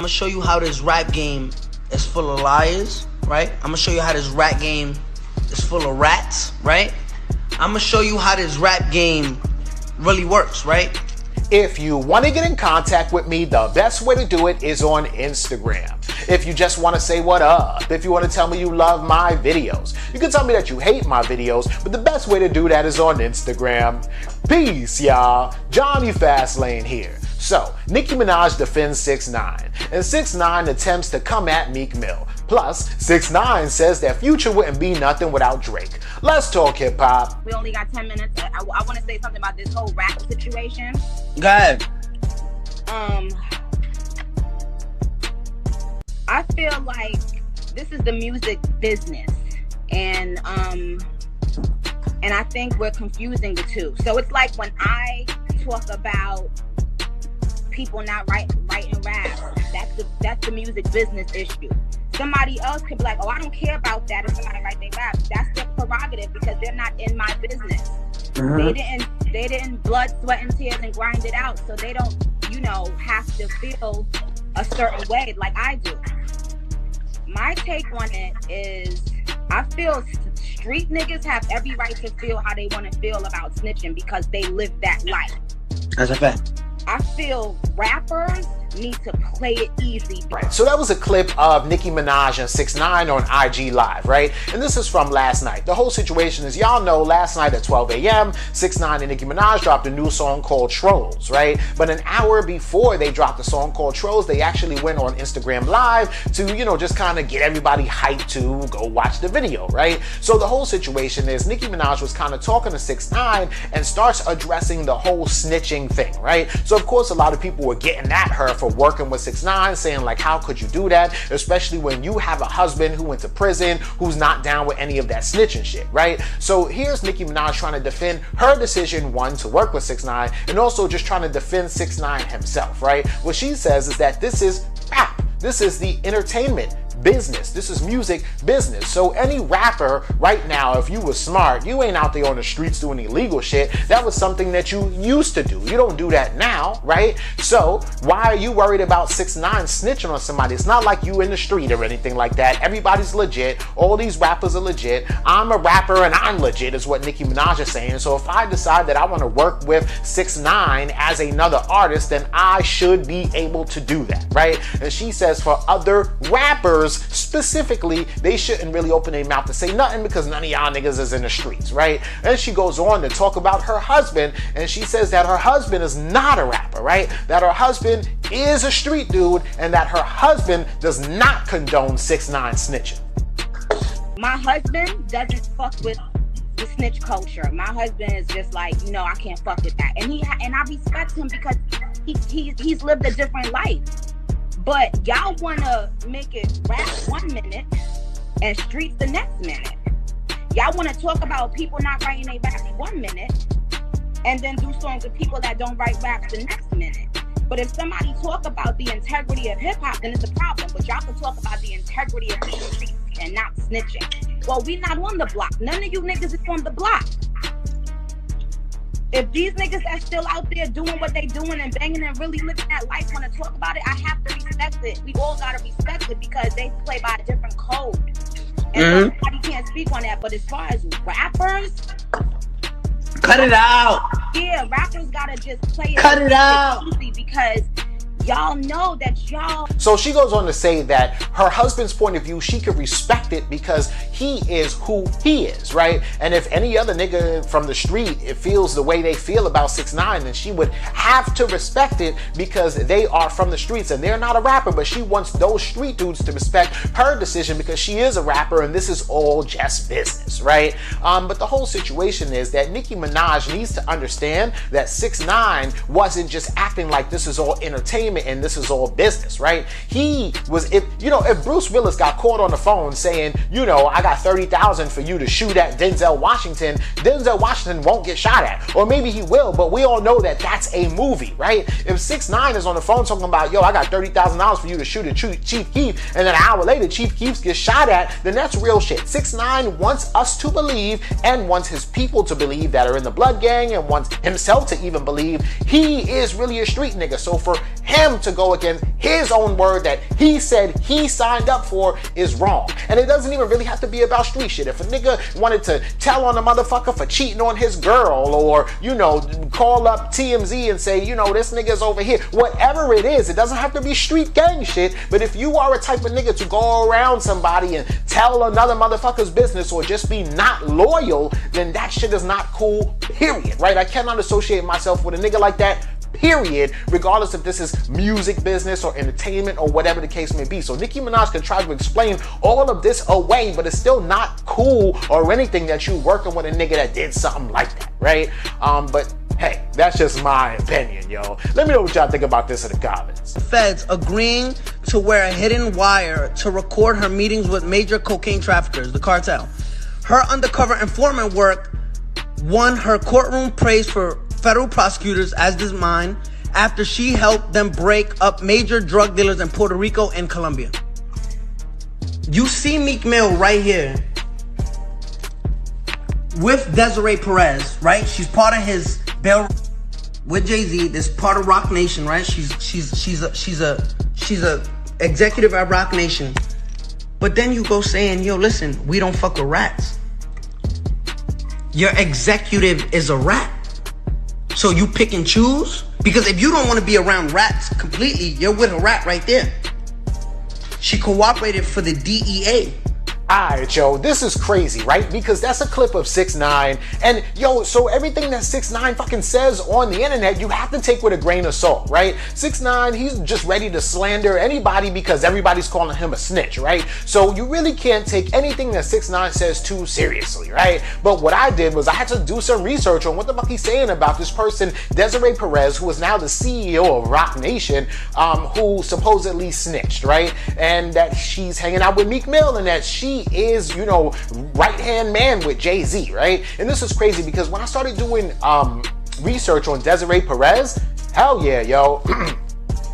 gonna show you how this rap game is full of liars, right? I'm gonna show you how this rap game is full of rats, right? I'm gonna show you how this rap game really works, right? If you want to get in contact with me, the best way to do it is on Instagram. If you just want to say what up, if you want to tell me you love my videos, you can tell me that you hate my videos, but the best way to do that is on Instagram. Peace, y'all. Johnny Fastlane here. So, Nicki Minaj defends 6ix9ine, and 6ix9ine attempts to come at Meek Mill. Plus, 6ix9ine says that Future wouldn't be nothing without Drake. Let's talk hip-hop. We only got 10 minutes. I want to say something about this whole rap situation. Go ahead. I feel like this is the music business, and I think we're confusing the two. So it's like when I talk about people not writing rap, that's the music business issue. Somebody else could be like, oh, I don't care about that if somebody write their rap. That's their prerogative because they're not in my business. They didn't blood, sweat, and tears and grind it out, so they don't, have to feel a certain way like I do. My take on it is, I feel street niggas have every right to feel how they want to feel about snitching because they live that life. That's a fact. I feel rappers need to play it easy. Right, so that was a clip of Nicki Minaj and 6ix9ine on IG Live, right? And this is from last night. The whole situation is, y'all know, last night at 12 a.m., 6ix9ine and Nicki Minaj dropped a new song called Trolls, right? But an hour before they dropped the song called Trolls, they actually went on Instagram Live to, just kind of get everybody hyped to go watch the video, right? So the whole situation is Nicki Minaj was kind of talking to 6ix9ine and starts addressing the whole snitching thing, right? So of course, a lot of people were getting at her for working with 6ix9ine, saying like, how could you do that? Especially when you have a husband who went to prison, who's not down with any of that snitching shit, right? So here's Nicki Minaj trying to defend her decision, one, to work with 6ix9ine, and also just trying to defend 6ix9ine himself, right? What she says is that this is rap. This is the entertainment business. This is music business. So any rapper right now, if you was smart, you ain't out there on the streets doing illegal shit. That was something that you used to do. You don't do that now, right? So why are you worried about 6ix9ine snitching on somebody? It's not like you in the street or anything like that. Everybody's legit. All these rappers are legit. I'm a rapper and I'm legit is what Nicki Minaj is saying. So if I decide that I want to work with 6ix9ine as another artist, then I should be able to do that, right? And she says for other rappers specifically, they shouldn't really open their mouth to say nothing because none of y'all niggas is in the streets, right? And she goes on to talk about her husband, and she says that her husband is not a rapper, right? That her husband is a street dude, and that her husband does not condone 6ix9ine snitching. My husband doesn't fuck with the snitch culture. My husband is just like, I can't fuck with that, and I respect him because he's lived a different life. But y'all want to make it rap 1 minute and streets the next minute. Y'all want to talk about people not writing their raps 1 minute and then do songs with people that don't write raps the next minute. But if somebody talk about the integrity of hip-hop, then it's a problem. But y'all can talk about the integrity of the streets and not snitching. Well, we not on the block. None of you niggas is on the block. If these niggas that's still out there doing what they doing and banging and really living that life want to talk about it, I have to respect it. We all gotta respect it because they play by a different code. And nobody can't speak on that. But as far as rappers, cut it out. Yeah, rappers gotta just play it. Cut it out. Easy because y'all know that y'all. So she goes on to say that her husband's point of view, she could respect it because he is who he is, right? And if any other nigga from the street, it feels the way they feel about 6ix9ine, then she would have to respect it because they are from the streets and they're not a rapper, but she wants those street dudes to respect her decision because she is a rapper and this is all just business, right? But the whole situation is that Nicki Minaj needs to understand that 6ix9ine wasn't just acting like this is all entertainment and this is all business, right? He was, if Bruce Willis got caught on the phone saying, I got 30,000 for you to shoot at Denzel Washington won't get shot at. Or maybe he will, but we all know that that's a movie, right? If 6ix9ine is on the phone talking about, I got $30,000 for you to shoot at Chief Keef, and then an hour later Chief Keef gets shot at, then that's real shit. 6ix9ine wants us to believe and wants his people to believe that are in the blood gang and wants himself to even believe he is really a street nigga. So for him to go against his own word that he said he signed up for is wrong. And it doesn't even really have to be about street shit. If a nigga wanted to tell on a motherfucker for cheating on his girl, or, you know, call up TMZ and say, you know, this nigga's over here, whatever it is, it doesn't have to be street gang shit. But if you are a type of nigga to go around somebody and tell another motherfucker's business or just be not loyal, then that shit is not cool, period, right? I cannot associate myself with a nigga like that, period, regardless if this is music business or entertainment or whatever the case may be. So Nicki Minaj can try to explain all of this away, but it's still not cool or anything that you working with a nigga that did something like that, right? But hey, that's just my opinion, yo. Let me know what y'all think about this in the comments. Feds agreeing to wear a hidden wire to record her meetings with major cocaine traffickers, the cartel. Her undercover informant work won her courtroom praise for federal prosecutors, as does mine, after she helped them break up major drug dealers in Puerto Rico and Colombia. You see Meek Mill right here with Desiree Perez, right? She's part of his bail with Jay-Z. This part of Roc Nation, right? She's a executive at Roc Nation. But then you go saying, yo, listen, we don't fuck with rats. Your executive is a rat. So you pick and choose? Because if you don't want to be around rats completely, you're with a rat right there. She cooperated for the DEA. Alright, yo, this is crazy, right? Because that's a clip of 6ix9ine, and yo, so everything that 6ix9ine fucking says on the internet, you have to take with a grain of salt, right? 6ix9ine, he's just ready to slander anybody because everybody's calling him a snitch, right? So you really can't take anything that 6ix9ine says too seriously, right? But what I did was I had to do some research on what the fuck he's saying about this person, Desiree Perez, who is now the CEO of Roc Nation, who supposedly snitched, right? And that she's hanging out with Meek Mill, and that she is, you know, right-hand man with Jay-Z, right? And this is crazy because when I started doing research on Desiree Perez, hell yeah, yo.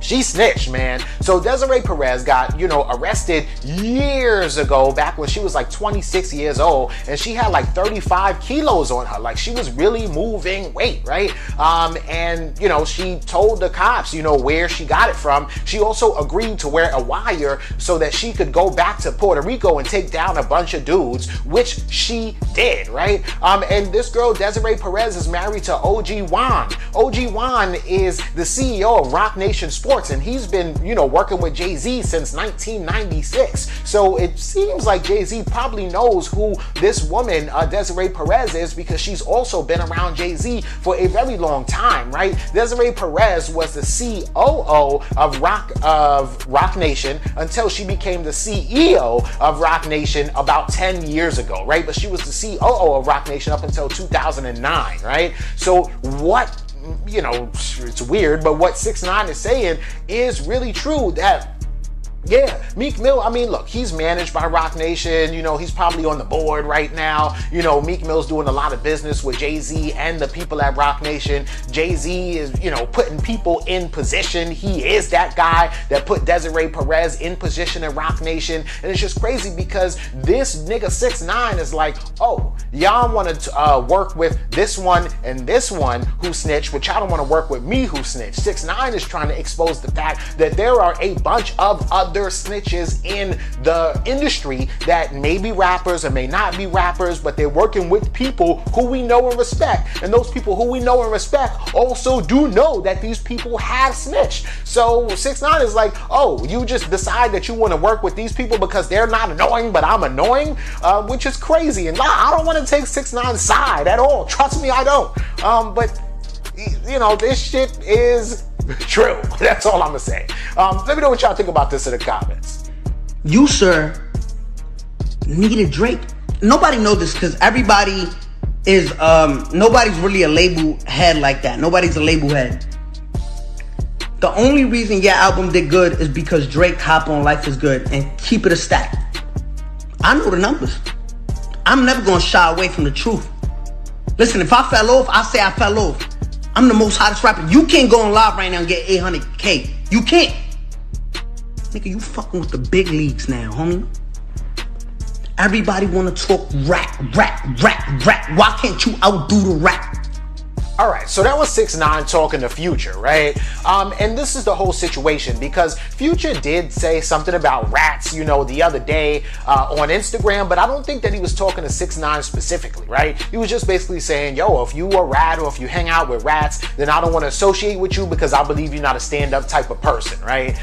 She snitched, man. So Desiree Perez got, you know, arrested years ago, back when she was like 26 years old, and she had like 35 kilos on her. Like, she was really moving weight, right? And, you know, she told the cops, you know, where she got it from. She also agreed to wear a wire so that she could go back to Puerto Rico and take down a bunch of dudes, which she did, right? And this girl, Desiree Perez, is married to OG Juan. OG Juan is the CEO of Roc Nation Sports, and he's been, you know, working with Jay-Z since 1996. So it seems like Jay-Z probably knows who this woman, Desiree Perez, is, because she's also been around Jay-Z for a very long time, right? Desiree Perez was the COO of Roc Nation until she became the CEO of Roc Nation about 10 years ago, right? But she was the COO of Roc Nation up until 2009, right? So what, you know, it's weird, but what 6ix9ine is saying is really true, that yeah, Meek Mill, I mean, look, he's managed by Roc Nation. You know, he's probably on the board right now. You know, Meek Mill's doing a lot of business with Jay-Z and the people at Roc Nation. Jay-Z is, you know, putting people in position. He is that guy that put Desiree Perez in position at Roc Nation. And it's just crazy because this nigga 6ix9ine is like, oh, y'all want to work with this one and this one who snitched, but y'all don't want to work with me who snitched. 6ix9ine is trying to expose the fact that there are a bunch of other snitches in the industry that may be rappers or may not be rappers, but they're working with people who we know and respect. And those people who we know and respect also do know that these people have snitched. So 6ix9ine is like, oh, you just decide that you want to work with these people because they're not annoying, but I'm annoying, which is crazy. And I don't want to take 6ix9ine's side at all. Trust me, I don't. But you know, this shit is true. That's all I'm gonna say. Let me know what y'all think about this in the comments. You, sir, needed Drake. Nobody knows this because everybody is, nobody's really a label head like that. Nobody's a label head. The only reason your album did good is because Drake hop on Life is Good and keep it a stack. I know the numbers. I'm never gonna shy away from the truth. Listen, if I fell off, I say I fell off. I'm the most hottest rapper. You can't go on live right now and get 800K. You can't. Nigga, you fucking with the big leagues now, homie. Everybody wanna talk rap. Why can't you outdo the rap? All right, so that was 6ix9ine talking to Future, right? And this is the whole situation because Future did say something about rats, you know, the other day on Instagram, but I don't think that he was talking to 6ix9ine specifically, right? He was just basically saying, yo, if you a rat or if you hang out with rats, then I don't want to associate with you because I believe you're not a stand-up type of person, right?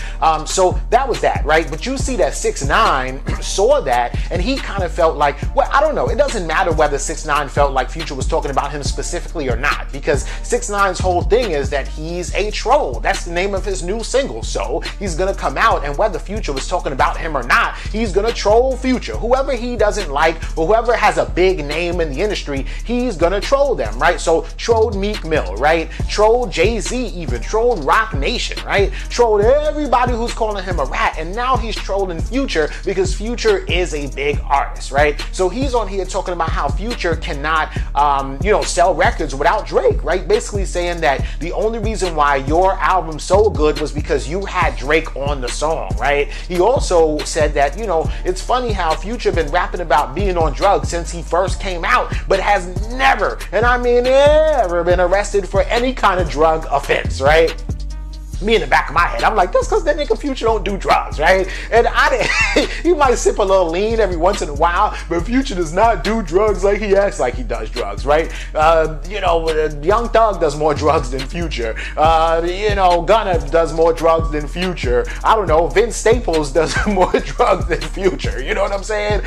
So that was that, right? But you see that 6ix9ine saw that and he kind of felt like, well, I don't know. It doesn't matter whether 6ix9ine felt like Future was talking about him specifically or not, because 6ix9ine's whole thing is that he's a troll. That's the name of his new single. So he's gonna come out, and whether Future was talking about him or not, he's gonna troll Future. Whoever he doesn't like, or whoever has a big name in the industry, he's gonna troll them, right? So trolled Meek Mill, right? Trolled Jay-Z, even trolled Roc Nation, right? Trolled everybody who's calling him a rat, and now he's trolling Future because Future is a big artist, right? So he's on here talking about how Future cannot, sell records without Drake, right? Basically saying that the only reason why your album sold good was because you had Drake on the song, right? He also said that, you know, it's funny how Future been rapping about being on drugs since he first came out, but has never, and I mean ever, been arrested for any kind of drug offense, right? Me in the back of my head, I'm like, that's because that nigga Future don't do drugs, right? And he might sip a little lean every once in a while, but Future does not do drugs like he acts like he does drugs, right? Young Thug does more drugs than Future. Gunna does more drugs than Future. I don't know, Vince Staples does more drugs than Future. You know what I'm saying?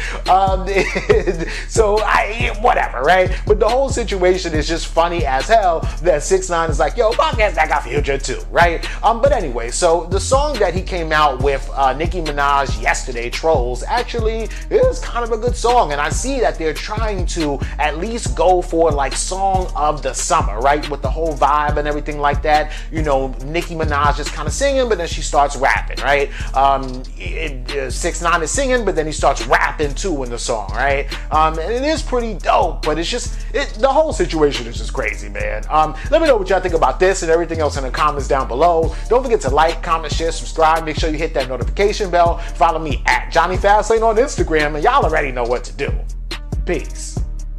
Whatever, right? But the whole situation is just funny as hell that 6ix9ine is like, yo, fuck that, I got Future too, right? But anyway, so the song that he came out with Nicki Minaj yesterday, Trolls, actually is kind of a good song, and I see that they're trying to at least go for like song of the summer, right? With the whole vibe and everything like that. You know, Nicki Minaj is kind of singing, but then she starts rapping, right? 6ix9ine is singing, but then he starts rapping too in the song, right? And it is pretty dope, but it's just, the whole situation is just crazy, man. Let me know what y'all think about this and everything else in the comments down below. Don't forget to like, comment, share, subscribe. Make sure you hit that notification bell. Follow me at Johnny Fastlane on Instagram, and y'all already know what to do. Peace.